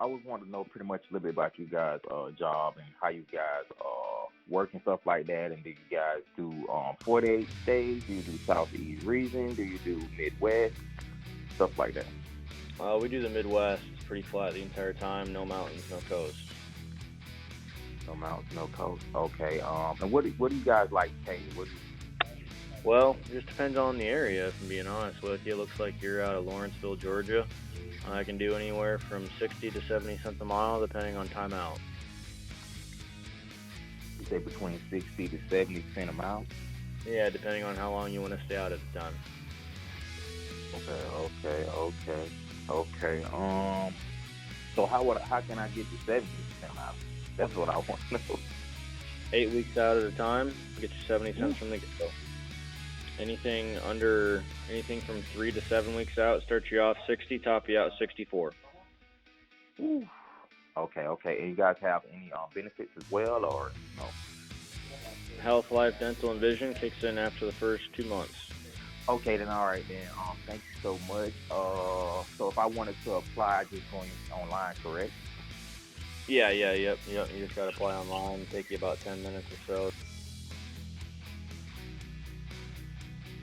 I was wanting to know pretty much a little bit about you guys' job and how you guys work and stuff like that. And do you guys do 48 states? Do you do Southeast region? Do you do Midwest? Stuff like that. We do the Midwest. It's pretty flat the entire time. No mountains, no coast. No mountains, no coast. Okay. And what do you guys like to pay? What do Well, it just depends on the area, if I'm being honest with you. It looks like you're out of Lawrenceville, Georgia. I can do anywhere from 60 to 70 cents a mile, depending on time out. you say between 60 to 70 cents a mile? Yeah, depending on how long you want to stay out at the time. Okay. So how can I get to 70 cents a mile? That's what I want to know. 8 weeks out at a time, get you 70 cents from the get-go. Anything from 3 to 7 weeks out, starts you off 60, top you out 64. Ooh. Okay. And you guys have any benefits as well, or no? Health, life, dental, and vision kicks in after the first 2 months. Okay, then all right then. Thank you so much. So if I wanted to apply, just going online, correct? Yep. You just gotta apply online. Take you about 10 minutes or so.